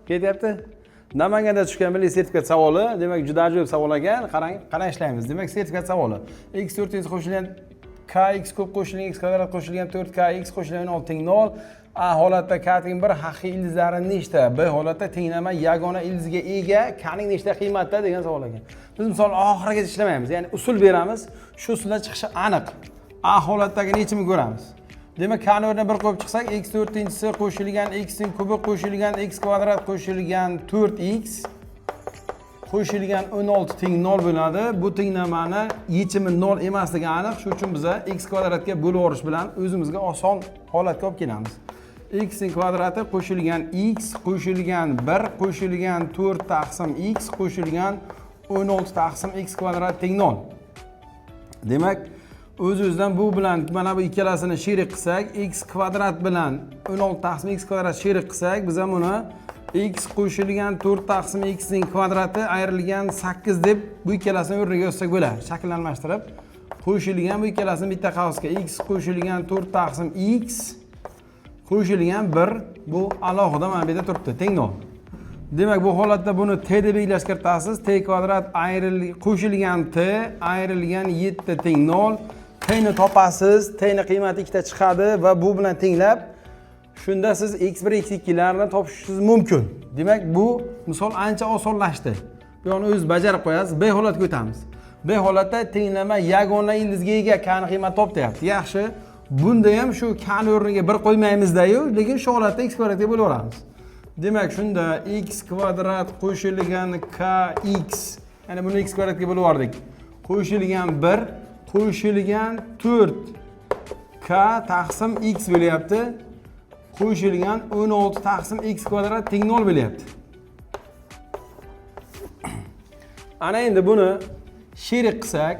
Ketyapti? Namanganda tushgan milliy sertifikat savoli, demak juda ajoyib savol ekan. Qarang ishlaymiz. Demak, sertifikat savoli. X 400 qo'shilgan kx kub qo'shilgan x kvadrat qo'shilgan 4kx qo'shilgan 16 teng 0. A holatda k teng 1 haqiqiy ildizlari nechta? B holatda tenglama yagona ildizga ega k ning nechta qiymatda degan savol ekan. Biz misol oxirigacha ishlamaymiz. Ya'ni usul beramiz, shu usuldan chiqishi aniq. A holatdagi nechini ko'ramiz. Demak, k ni o'rniga 1 qo'yib chiqsak, x 4-si qo'shilgan x ning kubi qo'shilgan x kvadrat qo'shilgan 4x qo'shilgan 16 teng 0 bo'ladi. Bu tenglamani yechimi 0 emasligi aniq. Shuning uchun biz x kvadratga bo'lib yuborish bilan o'zimizga oson holatga olib kelamiz. X ning kvadrati qo'shilgan x qo'shilgan 1 qo'shilgan 4 taqsim x qo'shilgan 16 taqsim x kvadrat teng 0. Demak, o'z-o'zidan bu bilan mana bu ikkalasini sherik qilsak, x kvadrat bilan 16 taqsim x kvadrat sherik qilsak, biz ham buni x qo'shilgan 4 taqsim x ning kvadrati ayrilgan 8 deb bu ikkalasini o'rniga yozsak bo'ladi. Shaklni almashtirib, qo'shilgan bu ikkalasini bitta qavsga x qo'shilgan 4 taqsim x qo'shilgan 1 bu alohida mana bu yerda turibdi, teng 0. Demak, bu holatda buni t deb belgilashga kiritasiz. T kvadrat qo'shilgan t ayrilgan 7 teng 0. T ni topasiz. T ni qiymati 2 ta chiqadi va bu bilan tenglab shunda siz x1 x2 larni topishingiz mumkin. Demak, bu misol ancha osonlashdi. Bu yerni o'zingiz bajarib qo'yasiz. B holatga o'tamiz. B holatda tenglama yagona ildizga ega k ni qiymati top deyapti. Yaxshi. Bunda ham shu k ni o'rniga 1 qo'ymaymiz-da-yu, lekin shu holatda x kvadratga bo'lib olamiz. Demak, shunda x kvadrat qo'shilgan kx, ya'ni buni x kvadratga bo'lib yubordik. Qo'shilgan 1 qo'shilgan 4 k taqsim x bo'lyapti. Qo'shilgan 16 taqsim x kvadrat teng 0 bo'lyapti. Ana endi buni sherik qilsak,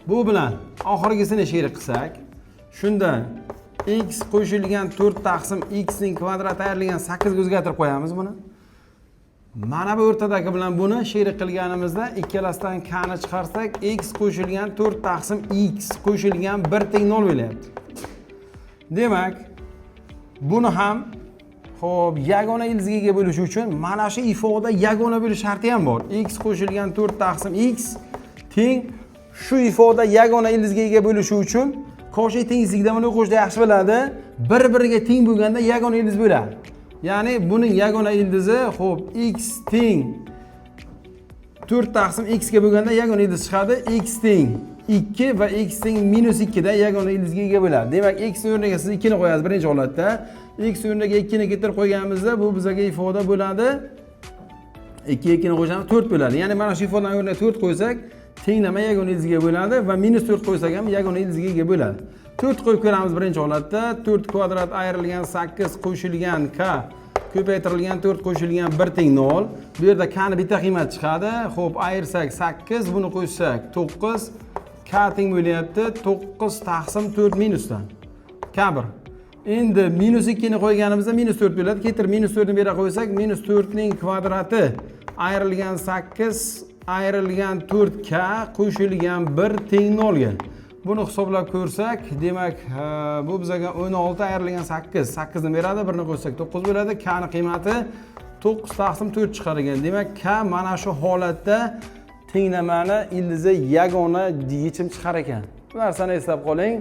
bu bilan oxirgisini sherik qilsak, shunda x qo'shilgan 4 taqsim x ning kvadrati ayrilgan 8 ga o'zgartirib qo'yamiz buni. Mana bu o'rtadagi bilan buni sherik qilganimizda ikkalasidan k ni chiqarsak, x qo'shilgan 4 taqsim x qo'shilgan 1 teng 0 bo'lyapti. Demak, buni ham xo'p, yagona ildizga ega bo'lish uchun mana shu ifoda yagona bo'lish sharti ham bor. X qo'shilgan 4 taqsim x teng shu ifoda yagona ildizga ega bo'lishi uchun Qo'shiq tengsizlikda buni o'qishda yaxshi biladi. Bir-biriga teng bo'lganda yagona ildiz bo'ladi. Ya'ni buning yagona ildizi xo'p x teng 4 taqsim x ga bo'lganda yagona ildiz chiqadi. X teng 2 va x teng -2 da yagona ildizga ega bo'ladi. Demak, x o'rniga siz 2 ni qo'yasiz birinchi holatda. X o'rniga 2 ni keltirib qo'yganimizda bu bizga ifoda bo'ladi. 2 ni qo'shamiz 4 bo'ladi. Ya'ni mana shu ifodani o'rniga 4 qo'ysak, tenglama yagona ildizga bo'ladi va -4 qo'ysak ham yagona ildizga ega bo'ladi. 4 qo'yib ko'ramiz birinchi holatda. 4 kvadrat ayrilgan 8 qo'shilgan k ko'paytirilgan 4 qo'shilgan 1 teng 0. Bu yerda k ni bitta qiymat chiqadi. Xo'p, ayirsak 8, buni qo'shsak 9, k teng bo'lyapti 9 taqsim 4 minusdan. K1. Endi -2 ni qo'yganimizda -4 bo'ladi. Ketir -4 ni bu yerga qo'ysak, -4 ning kvadrati ayrilgan 8 ayrilgan 4k qo'shilgan 1 teng 0 ga. Buni hisoblab ko'rsak, demak, bu bizga 16 ayrilgan 8, 8 ni beradi, 1 ni qo'shsak 9 bo'ladi. K ni qiymati 9 taqsim 4 chiqar ekan. Demak, k mana shu holatda tenglamani ildizi yagona yechim chiqar ekan. Bu narsani eslab qoling.